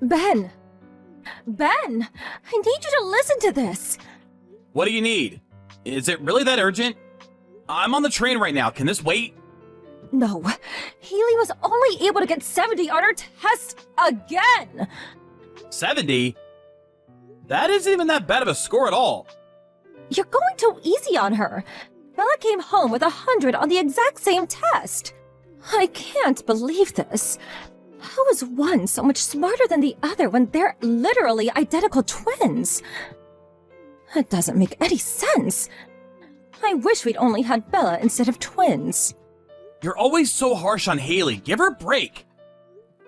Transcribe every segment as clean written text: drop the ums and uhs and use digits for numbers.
Ben! Ben! I need you to listen to this! What do you need? Is it really that urgent? I'm on the train right now. Can this wait? No. Haley was only able to get 70 on her test again! 70? That isn't even that bad of a score at all. You're going too easy on her. Bella came home with 100 on the exact same test. I can't believe this. How is one so much smarter than the other when they're literally identical twins? It doesn't make any sense. I wish we'd only had Bella instead of twins. You're always so harsh on Haley. Give her a break.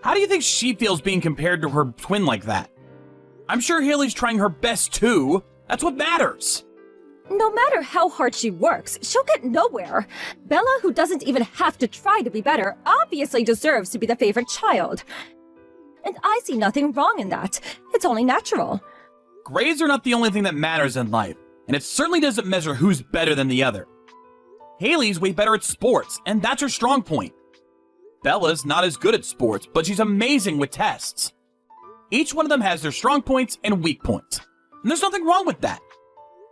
How do you think she feels being compared to her twin like that? I'm sure Haley's trying her best too. That's what matters. No matter how hard she works, she'll get nowhere. Bella, who doesn't even have to try to be better, obviously deserves to be the favorite child. And I see nothing wrong in that. It's only natural. Grades are not the only thing that matters in life, and it certainly doesn't measure who's better than the other. Haley's way better at sports, and that's her strong point. Bella's not as good at sports, but she's amazing with tests. Each one of them has their strong points and weak points, and there's nothing wrong with that.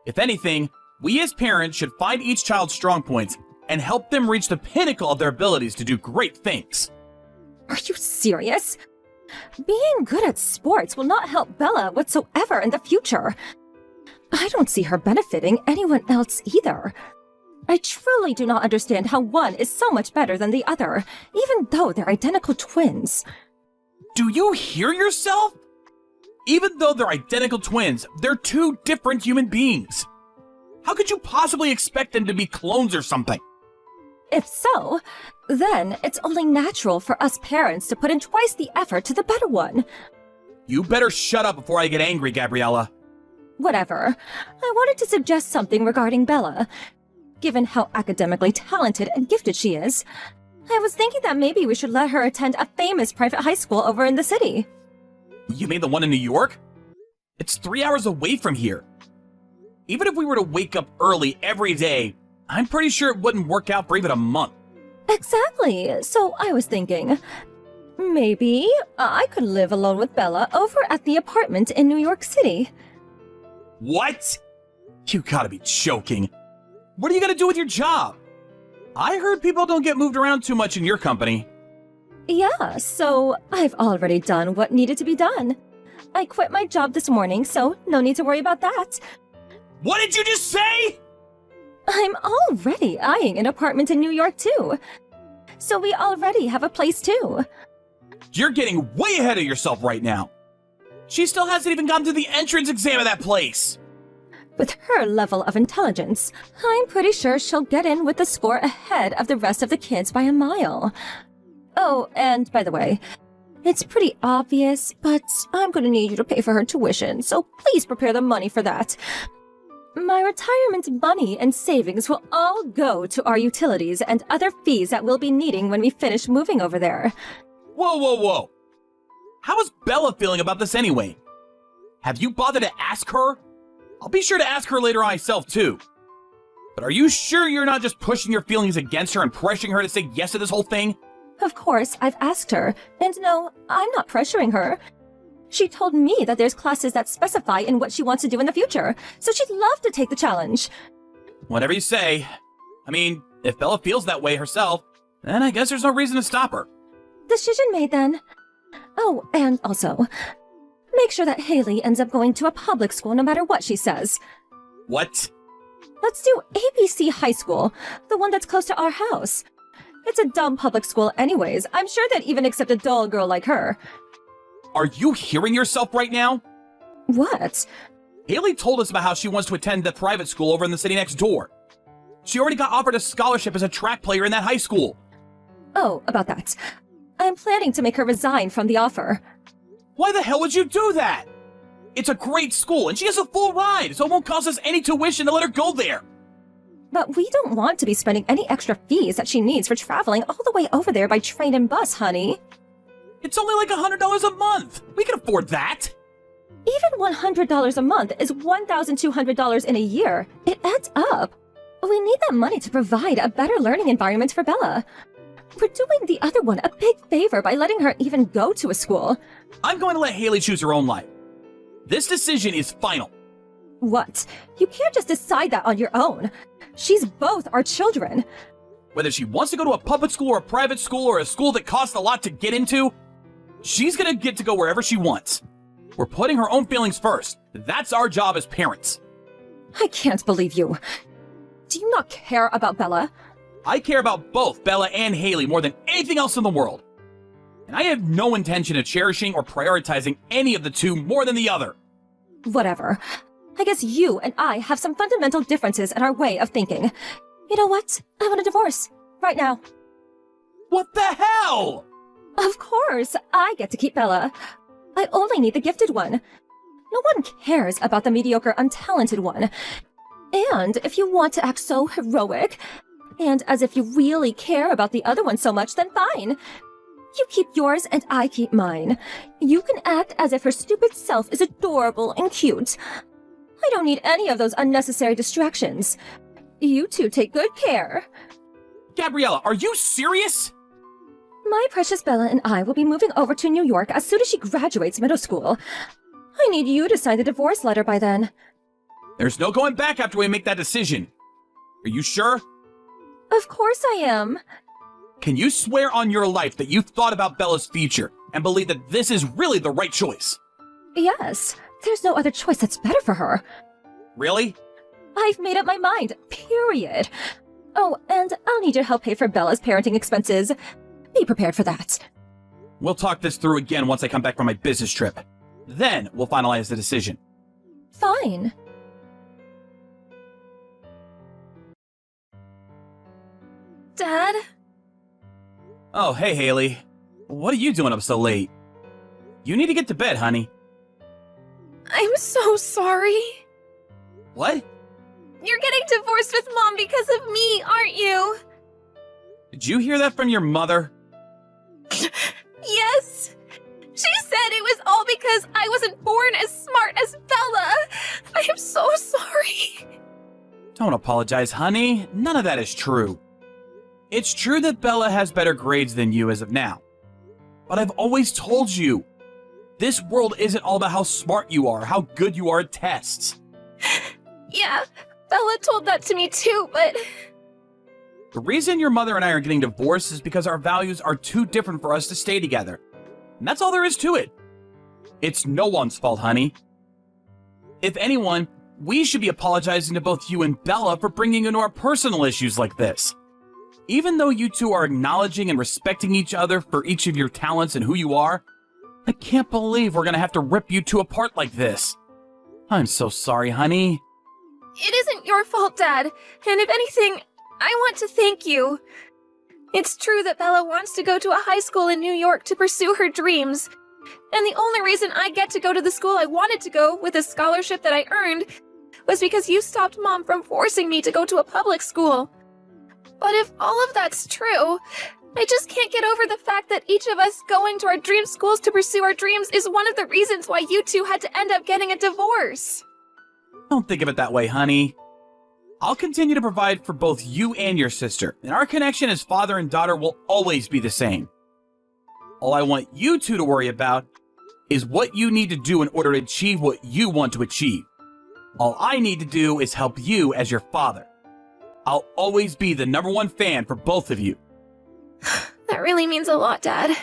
If anything, we as parents should find each child's strong points and help them reach the pinnacle of their abilities to do great things. Are you serious? Being good at sports will not help Bella whatsoever in the future. I don't see her benefiting anyone else either. I truly do not understand how one is so much better than the other, even though they're identical twins. Do you hear yourself? Even though they're identical twins, they're two different human beings. How could you possibly expect them to be clones or something? If so, then it's only natural for us parents to put in twice the effort to the better one. You better shut up before I get angry, Gabriella. Whatever. I wanted to suggest something regarding Bella. Given how academically talented and gifted she is, I was thinking that maybe we should let her attend a famous private high school over in the city. You mean the one in New York? It's 3 hours away from here. Even if we were to wake up early every day, I'm pretty sure it wouldn't work out for even a month. Exactly. So I was thinking, maybe I could live alone with Bella over at the apartment in New York City. What? You gotta be joking. What are you gonna do with your job? I heard people don't get moved around too much in your company. Yeah, so I've already done what needed to be done. I quit my job this morning, so no need to worry about that. What did you just say? I'm already eyeing an apartment in New York, too. So we already have a place, too. You're getting way ahead of yourself right now. She still hasn't even gotten to the entrance exam of that place. With her level of intelligence, I'm pretty sure she'll get in with the score ahead of the rest of the kids by a mile. Oh, and by the way, it's pretty obvious, but I'm gonna need you to pay for her tuition, so please prepare the money for that. My retirement money and savings will all go to our utilities and other fees that we'll be needing when we finish moving over there. Whoa, whoa, whoa. How is Bella feeling about this anyway? Have you bothered to ask her? I'll be sure to ask her later on myself too. But are you sure you're not just pushing your feelings against her and pressuring her to say yes to this whole thing? Of course, I've asked her, and no, I'm not pressuring her. She told me that there's classes that specify in what she wants to do in the future, so she'd love to take the challenge. Whatever you say. I mean, if Bella feels that way herself, then I guess there's no reason to stop her. Decision made then. Oh, and also, make sure that Haley ends up going to a public school no matter what she says. What? Let's do ABC High School, the one that's close to our house. It's a dumb public school anyways. I'm sure they'd even accept a dull girl like her. Are you hearing yourself right now? What? Haley told us about how she wants to attend the private school over in the city next door. She already got offered a scholarship as a track player in that high school. Oh, about that. I'm planning to make her resign from the offer. Why the hell would you do that? It's a great school and she has a full ride, so it won't cost us any tuition to let her go there. But we don't want to be spending any extra fees that she needs for traveling all the way over there by train and bus, honey. It's only like $100 a month. We can afford that. Even $100 a month is $1,200 in a year. It adds up. We need that money to provide a better learning environment for Bella. We're doing the other one a big favor by letting her even go to a school. I'm going to let Haley choose her own life. This decision is final. What? You can't just decide that on your own. She's both our children. Whether she wants to go to a public school or a private school or a school that costs a lot to get into, she's gonna get to go wherever she wants. We're putting her own feelings first. That's our job as parents. I can't believe you. Do you not care about Bella? I care about both Bella and Haley more than anything else in the world. And I have no intention of cherishing or prioritizing any of the two more than the other. Whatever. I guess you and I have some fundamental differences in our way of thinking. You know what? I want a divorce. Right now. What the hell? Of course, I get to keep Bella. I only need the gifted one. No one cares about the mediocre, untalented one. And if you want to act so heroic, and as if you really care about the other one so much, then fine. You keep yours and I keep mine. You can act as if her stupid self is adorable and cute. I don't need any of those unnecessary distractions. You two take good care. Gabriella, are you serious? My precious Bella and I will be moving over to New York as soon as she graduates middle school. I need you to sign the divorce letter by then. There's no going back after we make that decision. Are you sure? Of course I am. Can you swear on your life that you've thought about Bella's future and believe that this is really the right choice? Yes, there's no other choice that's better for her. Really? I've made up my mind, period. Oh, and I'll need your help pay for Bella's parenting expenses. Be prepared for that. We'll talk this through again once I come back from my business trip. Then we'll finalize the decision. Fine. Dad? Oh, hey, Haley. What are you doing up so late? You need to get to bed, honey. I'm so sorry. What? You're getting divorced with Mom because of me, aren't you? Did you hear that from your mother? Yes. She said it was all because I wasn't born as smart as Bella. I am so sorry. Don't apologize, honey. None of that is true. It's true that Bella has better grades than you as of now. But I've always told you, this world isn't all about how smart you are, how good you are at tests. Yeah, Bella told that to me too, but... The reason your mother and I are getting divorced is because our values are too different for us to stay together. And that's all there is to it. It's no one's fault, honey. If anyone, we should be apologizing to both you and Bella for bringing into our personal issues like this. Even though you two are acknowledging and respecting each other for each of your talents and who you are, I can't believe we're gonna have to rip you two apart like this. I'm so sorry, honey. It isn't your fault, Dad. And if anything, I want to thank you. It's true that Bella wants to go to a high school in New York to pursue her dreams. And the only reason I get to go to the school I wanted to go with a scholarship that I earned was because you stopped Mom from forcing me to go to a public school. But if all of that's true, I just can't get over the fact that each of us going to our dream schools to pursue our dreams is one of the reasons why you two had to end up getting a divorce. Don't think of it that way, honey. I'll continue to provide for both you and your sister, and our connection as father and daughter will always be the same. All I want you two to worry about is what you need to do in order to achieve what you want to achieve. All I need to do is help you as your father. I'll always be the #1 fan for both of you. That really means a lot, Dad.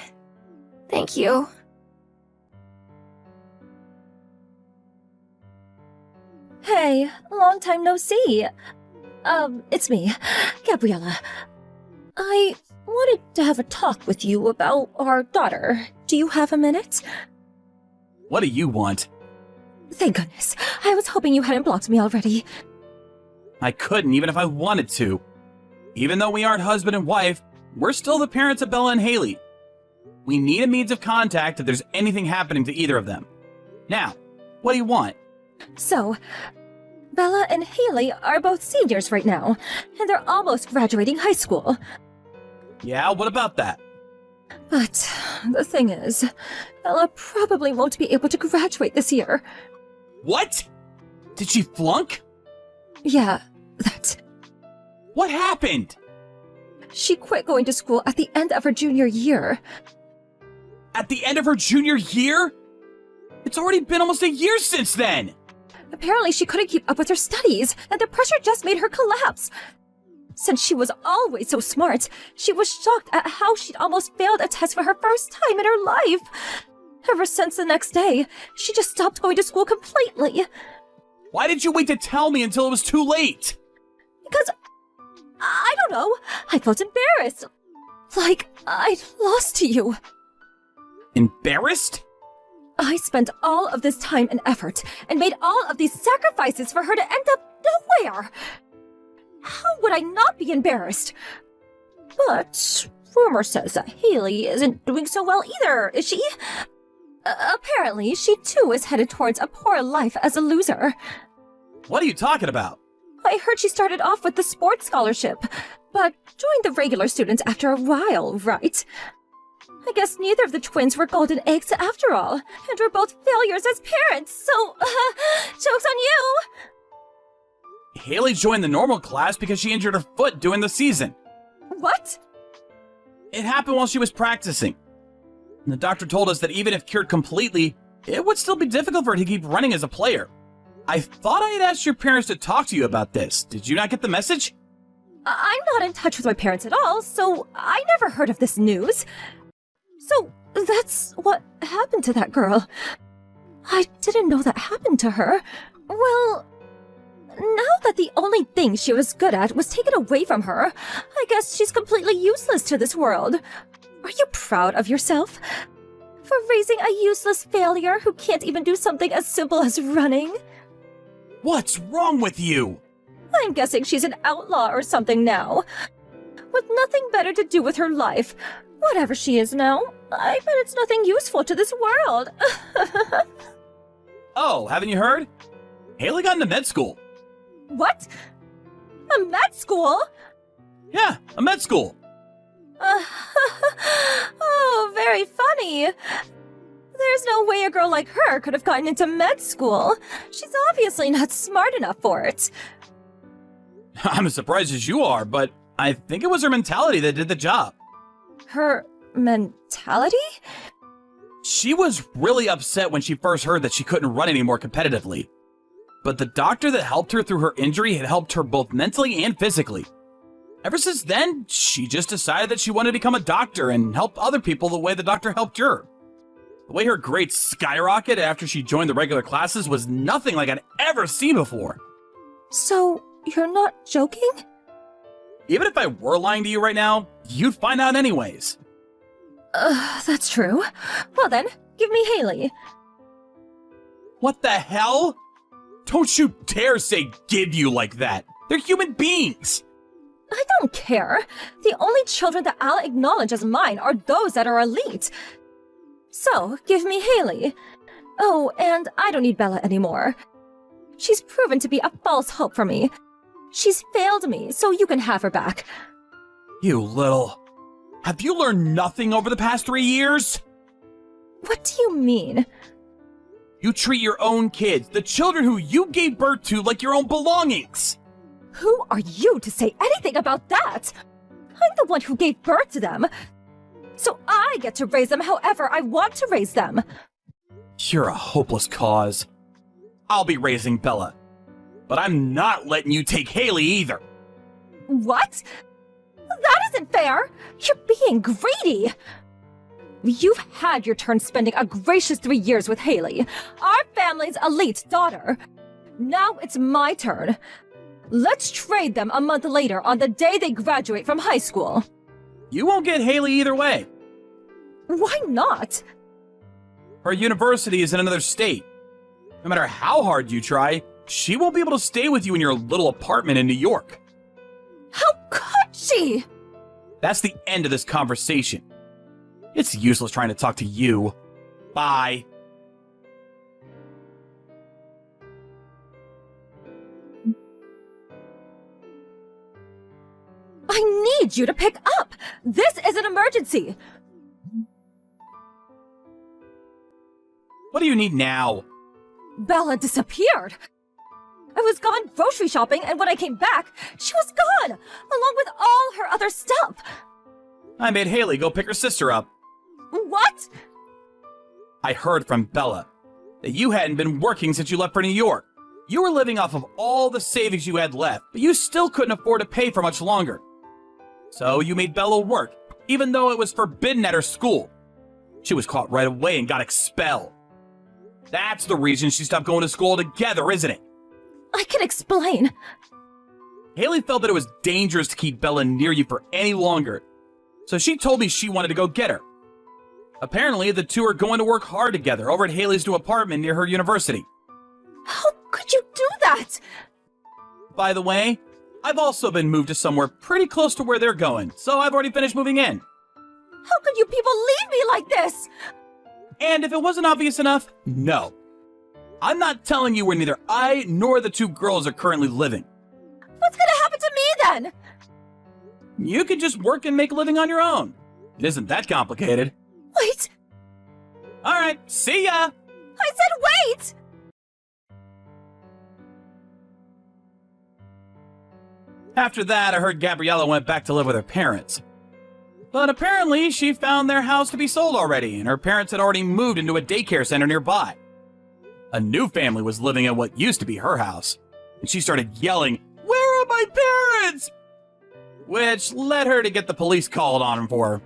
Thank you. Hey, long time no see. It's me, Gabriella. I wanted to have a talk with you about our daughter. Do you have a minute? What do you want? Thank goodness. I was hoping you hadn't blocked me already. I couldn't even if I wanted to. Even though we aren't husband and wife, we're still the parents of Bella and Haley. We need a means of contact if there's anything happening to either of them. Now, what do you want? So, Bella and Haley are both seniors right now, and they're almost graduating high school. Yeah, what about that? But the thing is, Bella probably won't be able to graduate this year. What? Did she flunk? Yeah, that. What happened? She quit going to school at the end of her junior year. At the end of her junior year? It's already been almost a year since then! Apparently she couldn't keep up with her studies, and the pressure just made her collapse. Since she was always so smart, she was shocked at how she'd almost failed a test for her first time in her life. Ever since the next day, she just stopped going to school completely. Why did you wait to tell me until it was too late? Because, I don't know, I felt embarrassed. Like I'd lost to you. Embarrassed? I spent all of this time and effort and made all of these sacrifices for her to end up nowhere. How would I not be embarrassed? But rumor says that Haley isn't doing so well either, is she? Apparently, she too is headed towards a poor life as a loser. What are you talking about? I heard she started off with the sports scholarship, but joined the regular students after a while, right? I guess neither of the twins were golden eggs after all, and we're both failures as parents, so, joke's on you! Haley joined the normal class because she injured her foot during the season. What? It happened while she was practicing. And the doctor told us that even if cured completely, it would still be difficult for her to keep running as a player. I thought I had asked your parents to talk to you about this. Did you not get the message? I'm not in touch with my parents at all, so I never heard of this news. So, that's what happened to that girl. I didn't know that happened to her. Well, now that the only thing she was good at was taken away from her, I guess she's completely useless to this world. Are you proud of yourself? For raising a useless failure who can't even do something as simple as running? What's wrong with you? I'm guessing she's an outlaw or something now. With nothing better to do with her life. Whatever she is now, I bet it's nothing useful to this world. Oh, haven't you heard? Haley got into med school. What? A med school? Yeah, a med school. Oh, very funny. There's no way a girl like her could have gotten into med school. She's obviously not smart enough for it. I'm as surprised as you are, but I think it was her mentality that did the job. Her mentality? She was really upset when she first heard that she couldn't run anymore competitively. But the doctor that helped her through her injury had helped her both mentally and physically. Ever since then, she just decided that she wanted to become a doctor and help other people the way the doctor helped her. The way her grades skyrocketed after she joined the regular classes was nothing like I'd ever seen before. So, you're not joking? Even if I were lying to you right now, you'd find out anyways. That's true. Well then, give me Haley. What the hell? Don't you dare say give you like that. They're human beings. I don't care. The only children that I'll acknowledge as mine are those that are elite. So, give me Haley. Oh, and I don't need Bella anymore. She's proven to be a false hope for me. She's failed me, so you can have her back. You little... Have you learned nothing over the past 3 years? What do you mean? You treat your own kids, the children who you gave birth to, like your own belongings. Who are you to say anything about that? I'm the one who gave birth to them. So I get to raise them however I want to raise them. You're a hopeless cause. I'll be raising Bella. But I'm not letting you take Haley either. What? That isn't fair! You're being greedy! You've had your turn spending a gracious 3 years with Haley, our family's elite daughter. Now it's my turn. Let's trade them a month later on the day they graduate from high school. You won't get Haley either way. Why not? Her university is in another state. No matter how hard you try, she won't be able to stay with you in your little apartment in New York. How could she? That's the end of this conversation. It's useless trying to talk to you. Bye. I need you to pick up! This is an emergency! What do you need now? Bella disappeared! I was gone grocery shopping, and when I came back, she was gone, along with all her other stuff. I made Haley go pick her sister up. What? I heard from Bella that you hadn't been working since you left for New York. You were living off of all the savings you had left, but you still couldn't afford to pay for much longer. So you made Bella work, even though it was forbidden at her school. She was caught right away and got expelled. That's the reason she stopped going to school altogether, isn't it? I can explain. Haley felt that it was dangerous to keep Bella near you for any longer, so she told me she wanted to go get her. Apparently, the two are going to work hard together over at Haley's new apartment near her university. How could you do that? By the way, I've also been moved to somewhere pretty close to where they're going, so I've already finished moving in. How could you people leave me like this? And if it wasn't obvious enough, no. I'm not telling you where neither I nor the two girls are currently living. What's gonna happen to me then? You could just work and make a living on your own. It isn't that complicated. Wait, Alright, see ya! I said wait! After that, I heard Gabriella went back to live with her parents. But apparently, she found their house to be sold already, and her parents had already moved into a daycare center nearby. A new family was living at what used to be her house, and she started yelling, "Where are my parents?" Which led her to get the police called on them for her.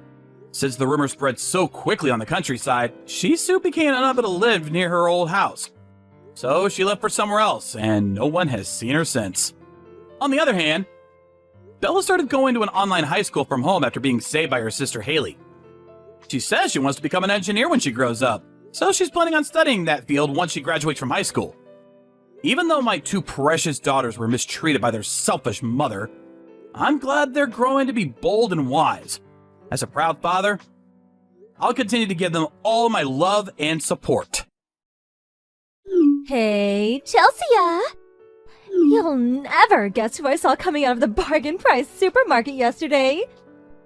Since the rumor spread so quickly on the countryside, she soon became unable to live near her old house. So she left for somewhere else, and no one has seen her since. On the other hand, Bella started going to an online high school from home after being saved by her sister Haley. She says she wants to become an engineer when she grows up, so she's planning on studying that field once she graduates from high school. Even though my two precious daughters were mistreated by their selfish mother, I'm glad they're growing to be bold and wise. As a proud father, I'll continue to give them all my love and support. Hey, Chelsea! You'll never guess who I saw coming out of the bargain price supermarket yesterday.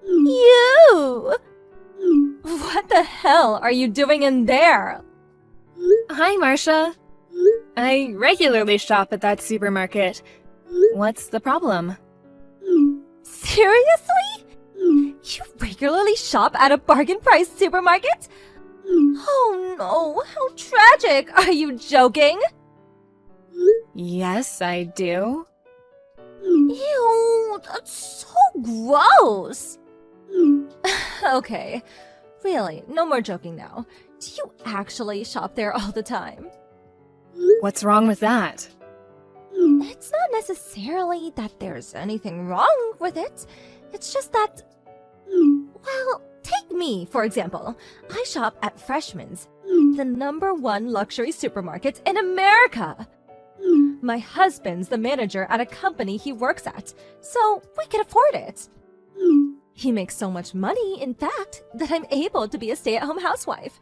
You! What the hell are you doing in there? Hi, Marcia. I regularly shop at that supermarket. What's the problem? Seriously? You regularly shop at a bargain price supermarket? Oh no, how tragic! Are you joking? Yes, I do. Ew, that's so gross! Okay, really, no more joking now. Do you actually shop there all the time? What's wrong with that? It's not necessarily that there's anything wrong with it. It's just that... Well, take me, for example. I shop at Freshman's, the #1 luxury supermarket in America. My husband's the manager at a company he works at, so we can afford it. He makes so much money, in fact, that I'm able to be a stay-at-home housewife.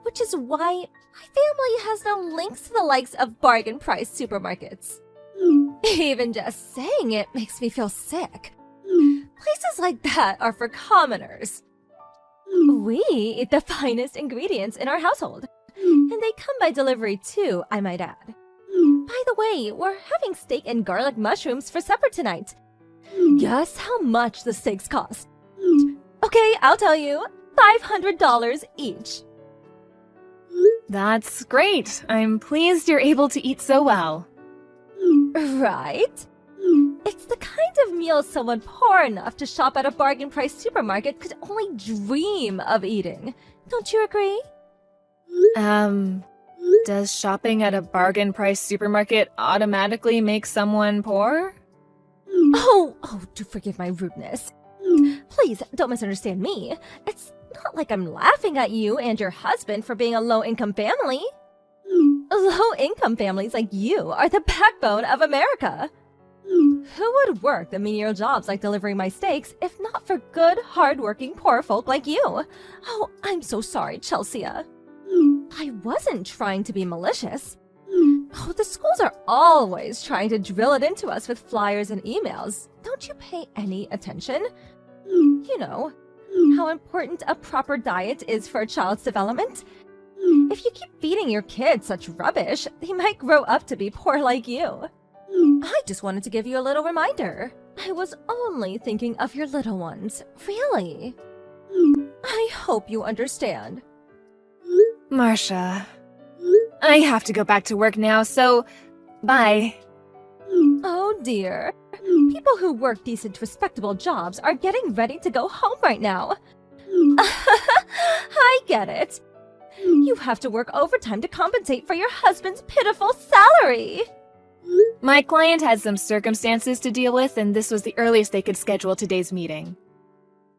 Which is why my family has no links to the likes of bargain price supermarkets. Even just saying it makes me feel sick. Places like that are for commoners. We eat the finest ingredients in our household, and they come by delivery too, I might add. By the way, we're having steak and garlic mushrooms for supper tonight. Guess how much the steaks cost? Okay, I'll tell you. $500 each. That's great. I'm pleased you're able to eat so well. Right? It's the kind of meal someone poor enough to shop at a bargain price supermarket could only dream of eating. Don't you agree? Does shopping at a bargain price supermarket automatically make someone poor? Oh, do forgive my rudeness. Please, don't misunderstand me. It's not like I'm laughing at you and your husband for being a low-income family. Low-income families like you are the backbone of America. Who would work the menial jobs like delivering my steaks if not for good, hard-working poor folk like you? Oh, I'm so sorry, Chelsea. I wasn't trying to be malicious. Oh, the schools are always trying to drill it into us with flyers and emails. Don't you pay any attention? You know, how important a proper diet is for a child's development. If you keep feeding your kids such rubbish, they might grow up to be poor like you. I just wanted to give you a little reminder. I was only thinking of your little ones, really. I hope you understand. Marcia, I have to go back to work now, so bye. Oh dear. People who work decent, respectable jobs are getting ready to go home right now. I get it. You have to work overtime to compensate for your husband's pitiful salary. My client had some circumstances to deal with, and this was the earliest they could schedule today's meeting.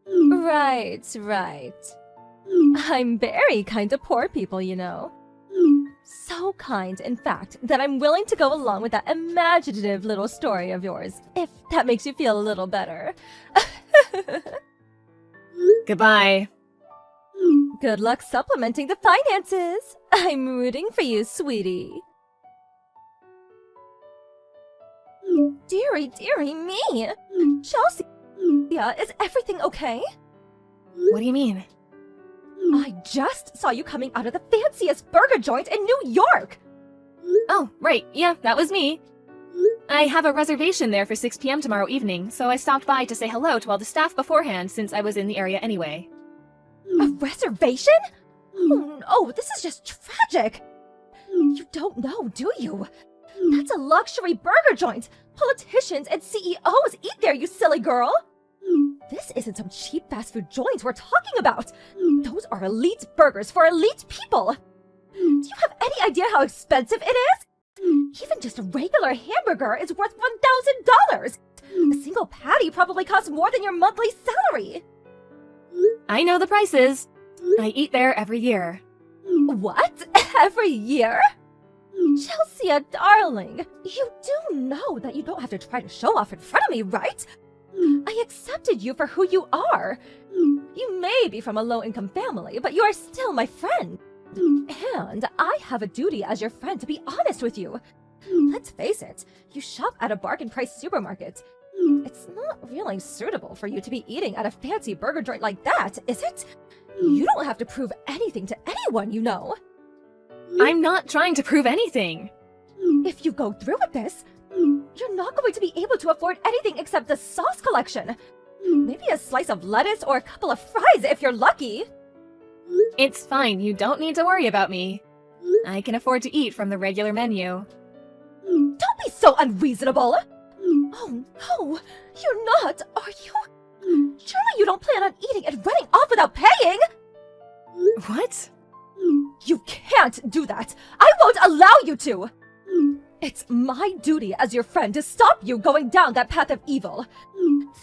Right. I'm very kind to poor people, you know. So kind, in fact, that I'm willing to go along with that imaginative little story of yours, if that makes you feel a little better. Goodbye. Good luck supplementing the finances. I'm rooting for you, sweetie. Dearie me. Chelsea, is everything okay? What do you mean? I just saw you coming out of the fanciest burger joint in New York. Oh, right, yeah, that was me. I have a reservation there for 6 p.m. tomorrow evening, so I stopped by to say hello to all the staff beforehand since I was in the area anyway. A reservation? Oh no, this is just tragic. You don't know, do you? That's a luxury burger joint. Politicians and CEOs eat there, you silly girl. This isn't some cheap fast food joint we're talking about. Those are elite burgers for elite people. Do you have any idea how expensive it is? Even just a regular hamburger is worth $1,000. A single patty probably costs more than your monthly salary. I know the prices. I eat there every year. What? Every year? Chelsea, darling, you do know that you don't have to try to show off in front of me, right? I accepted you for who you are. You may be from a low-income family, but you are still my friend. And I have a duty as your friend to be honest with you. Let's face it, you shop at a bargain-priced supermarket. It's not really suitable for you to be eating at a fancy burger joint like that, is it? You don't have to prove anything to anyone, you know. I'm not trying to prove anything. If you go through with this, you're not going to be able to afford anything except the sauce collection. Maybe a slice of lettuce or a couple of fries if you're lucky. It's fine, you don't need to worry about me. I can afford to eat from the regular menu. Don't be so unreasonable. Oh no, you're not, are you? Surely you don't plan on eating and running off without paying? What? You can't do that. I won't allow you to. It's my duty as your friend to stop you going down that path of evil.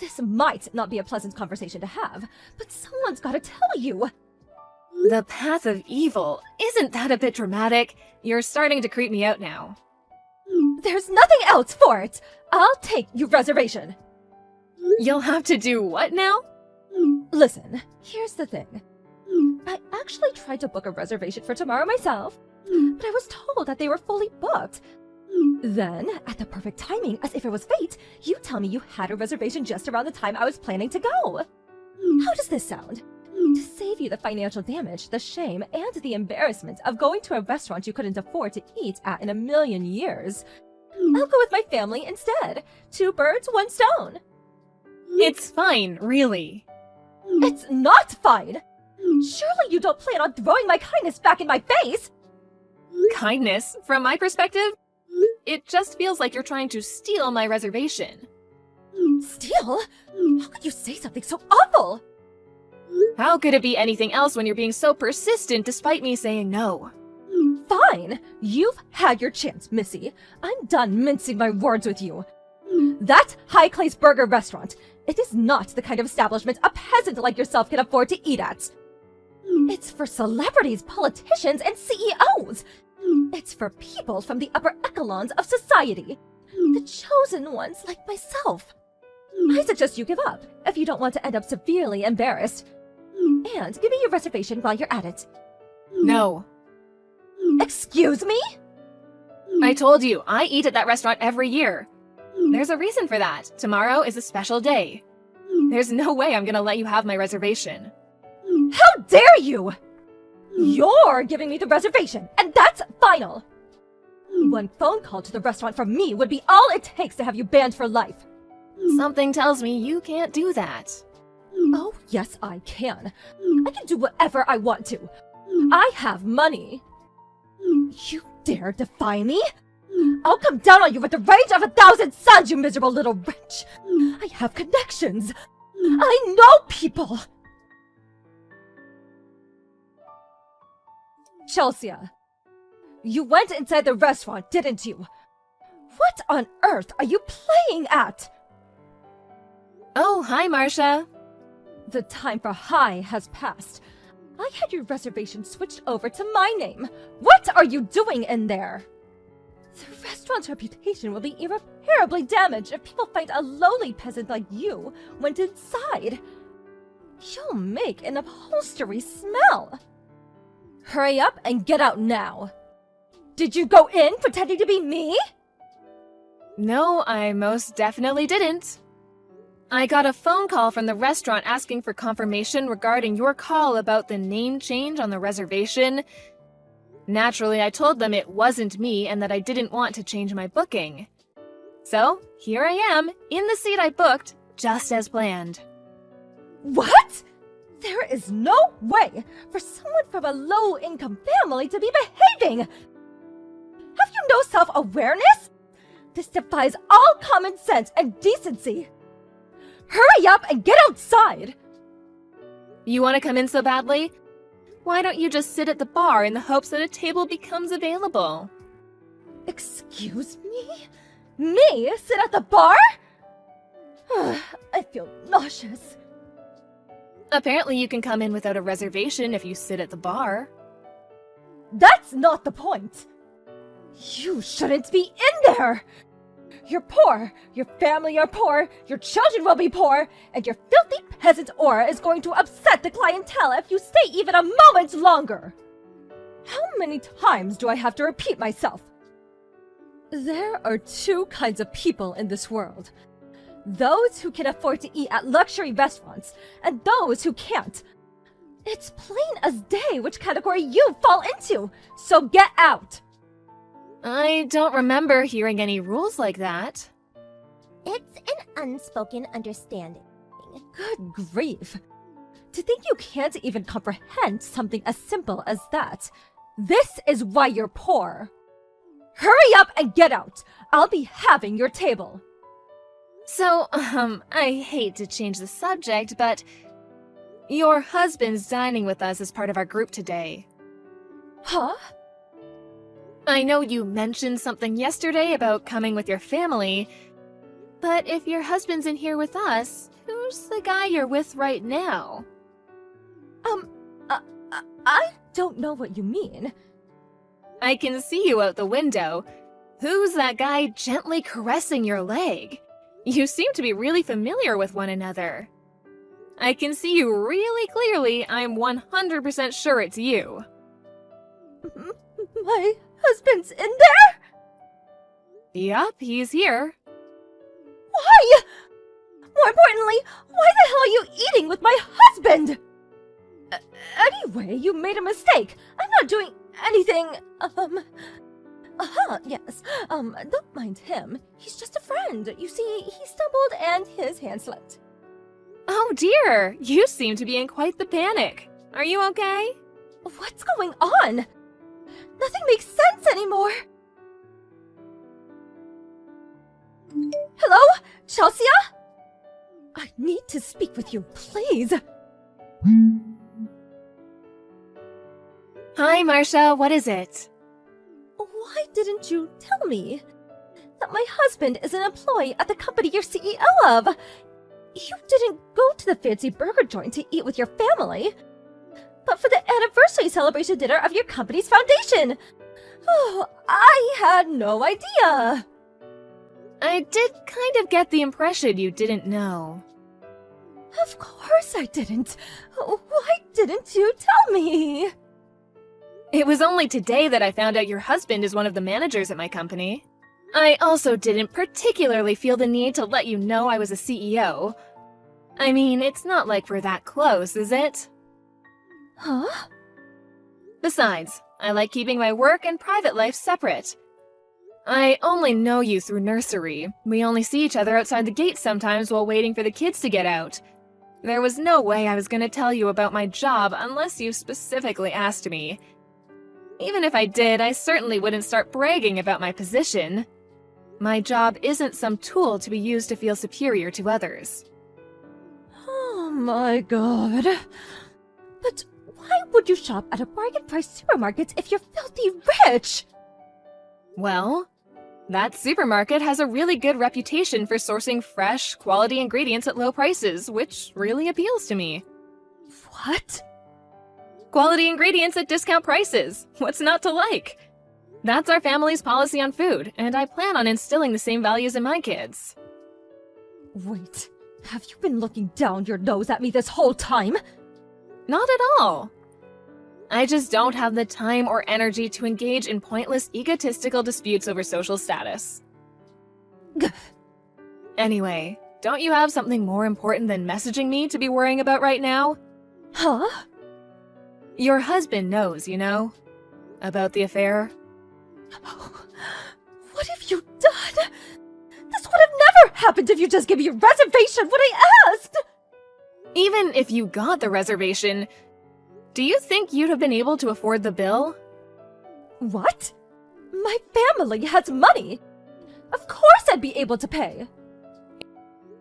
This might not be a pleasant conversation to have, but someone's gotta tell you. The path of evil? Isn't that a bit dramatic? You're starting to creep me out now. There's nothing else for it. I'll take your reservation. You'll have to do what now? Listen, here's the thing. I actually tried to book a reservation for tomorrow myself, but I was told that they were fully booked. Then, at the perfect timing, as if it was fate, you tell me you had a reservation just around the time I was planning to go. How does this sound? To save you the financial damage, the shame, and the embarrassment of going to a restaurant you couldn't afford to eat at in a million years, I'll go with my family instead. 2 birds, 1 stone. It's fine, really. It's not fine! Surely you don't plan on throwing my kindness back in my face! Kindness, from my perspective? It just feels like you're trying to steal my reservation. Steal? How could you say something so awful? How could it be anything else when you're being so persistent despite me saying no? Fine. You've had your chance, Missy. I'm done mincing my words with you. That high-class burger restaurant, it is not the kind of establishment a peasant like yourself can afford to eat at. It's for celebrities, politicians, and CEOs. It's for people from the upper echelons of society. The chosen ones like myself. I suggest you give up if you don't want to end up severely embarrassed. And give me your reservation while you're at it. No. Excuse me? I told you, I eat at that restaurant every year. There's a reason for that. Tomorrow is a special day. There's no way I'm gonna let you have my reservation. How dare you! You're giving me the reservation, and that's final! One phone call to the restaurant from me would be all it takes to have you banned for life. Something tells me you can't do that. Oh, yes, I can. I can do whatever I want to. I have money. You dare defy me? I'll come down on you with the rage of 1,000 suns, you miserable little wretch. I have connections. I know people. Chelsea, you went inside the restaurant, didn't you? What on earth are you playing at? Oh, hi, Marcia. The time for hi has passed. I had your reservation switched over to my name. What are you doing in there? The restaurant's reputation will be irreparably damaged if people find a lowly peasant like you went inside. You'll make an upholstery smell. Hurry up and get out now. Did you go in pretending to be me? No, I most definitely didn't. I got a phone call from the restaurant asking for confirmation regarding your call about the name change on the reservation. Naturally, I told them it wasn't me and that I didn't want to change my booking. So, here I am, in the seat I booked, just as planned. What? There is no way for someone from a low-income family to be behaving! Have you no self-awareness? This defies all common sense and decency! Hurry up and get outside! You want to come in so badly? Why don't you just sit at the bar in the hopes that a table becomes available? Excuse me? Me sit at the bar? I feel nauseous. Apparently you can come in without a reservation if you sit at the bar. That's not the point. You shouldn't be in there! You're poor, your family are poor, your children will be poor, and your filthy peasant aura is going to upset the clientele if you stay even a moment longer! How many times do I have to repeat myself? There are two kinds of people in this world. Those who can afford to eat at luxury restaurants, and those who can't. It's plain as day which category you fall into, so get out! I don't remember hearing any rules like that. It's an unspoken understanding. Good grief. To think you can't even comprehend something as simple as that. This is why you're poor. Hurry up and get out! I'll be having your table. So, I hate to change the subject, but your husband's dining with us as part of our group today. Huh? I know you mentioned something yesterday about coming with your family, but if your husband's in here with us, who's the guy you're with right now? I don't know what you mean. I can see you out the window. Who's that guy gently caressing your leg? You seem to be really familiar with one another. I can see you really clearly. I'm 100% sure it's you. My husband's in there? Yup, he's here. Why? More importantly, why the hell are you eating with my husband? Anyway, you made a mistake. I'm not doing anything, yes. Don't mind him. He's just a friend. You see, he stumbled and his hand slipped. Oh dear, you seem to be in quite the panic. Are you okay? What's going on? Nothing makes sense anymore. Hello? Chelsea? I need to speak with you, please. Hi, Marcia, what is it? Why didn't you tell me that my husband is an employee at the company you're CEO of? You didn't go to the fancy burger joint to eat with your family, but for the anniversary celebration dinner of your company's foundation. Oh, I had no idea. I did kind of get the impression you didn't know. Of course I didn't. Why didn't you tell me? It was only today that I found out your husband is one of the managers at my company. I also didn't particularly feel the need to let you know I was a CEO. I mean, it's not like we're that close, is it? Huh? Besides, I like keeping my work and private life separate. I only know you through nursery. We only see each other outside the gate sometimes while waiting for the kids to get out. There was no way I was going to tell you about my job unless you specifically asked me. Even if I did, I certainly wouldn't start bragging about my position. My job isn't some tool to be used to feel superior to others. Oh my god. But why would you shop at a bargain price supermarket if you're filthy rich? Well, that supermarket has a really good reputation for sourcing fresh, quality ingredients at low prices, which really appeals to me. What? Quality ingredients at discount prices. What's not to like? That's our family's policy on food, and I plan on instilling the same values in my kids. Wait, have you been looking down your nose at me this whole time? Not at all. I just don't have the time or energy to engage in pointless egotistical disputes over social status. Anyway, don't you have something more important than messaging me to be worrying about right now? Huh? Your husband knows, you know? About the affair? What have you done? This would have never happened if you just gave me a reservation when I asked! Even if you got the reservation, do you think you'd have been able to afford the bill? What? My family has money. Of course I'd be able to pay.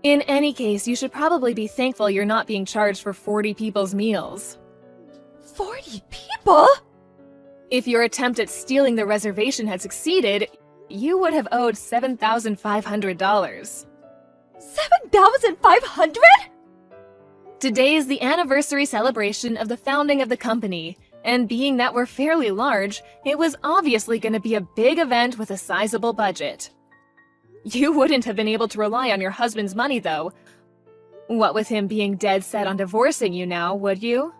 In any case, you should probably be thankful you're not being charged for 40 people's meals. 40 people? If your attempt at stealing the reservation had succeeded, you would have owed $7,500. 7,500? Today is the anniversary celebration of the founding of the company, and being that we're fairly large, it was obviously going to be a big event with a sizable budget. You wouldn't have been able to rely on your husband's money, though. What with him being dead set on divorcing you now, would you?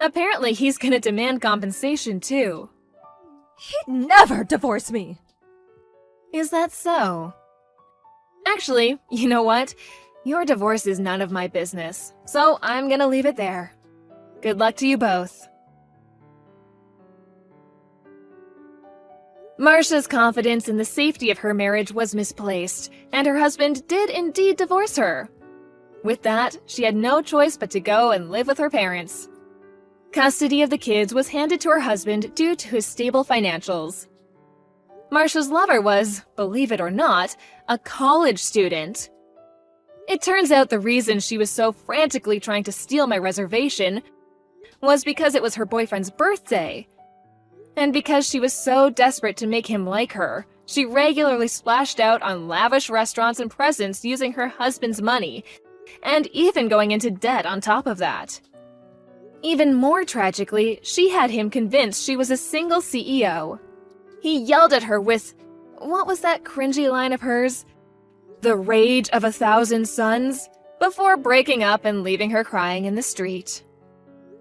Apparently he's going to demand compensation, too. He'd never divorce me. Is that so? Actually, you know what? Your divorce is none of my business, so I'm gonna leave it there. Good luck to you both. Marcia's confidence in the safety of her marriage was misplaced, and her husband did indeed divorce her. With that, she had no choice but to go and live with her parents. Custody of the kids was handed to her husband due to his stable financials. Marcia's lover was, believe it or not, a college student. It turns out the reason she was so frantically trying to steal my reservation was because it was her boyfriend's birthday. And because she was so desperate to make him like her, she regularly splashed out on lavish restaurants and presents using her husband's money, and even going into debt on top of that. Even more tragically, she had him convinced she was a single CEO. He yelled at her with, what was that cringy line of hers? The rage of 1,000 suns, before breaking up and leaving her crying in the street.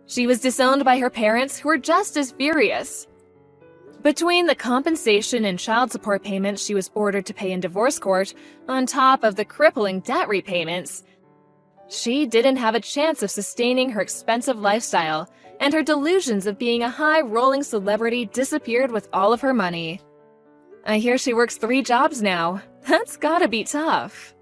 She was disowned by her parents, who were just as furious. Between the compensation and child support payments she was ordered to pay in divorce court, on top of the crippling debt repayments, she didn't have a chance of sustaining her expensive lifestyle, and her delusions of being a high-rolling celebrity disappeared with all of her money. I hear she works 3 jobs now. That's gotta be tough.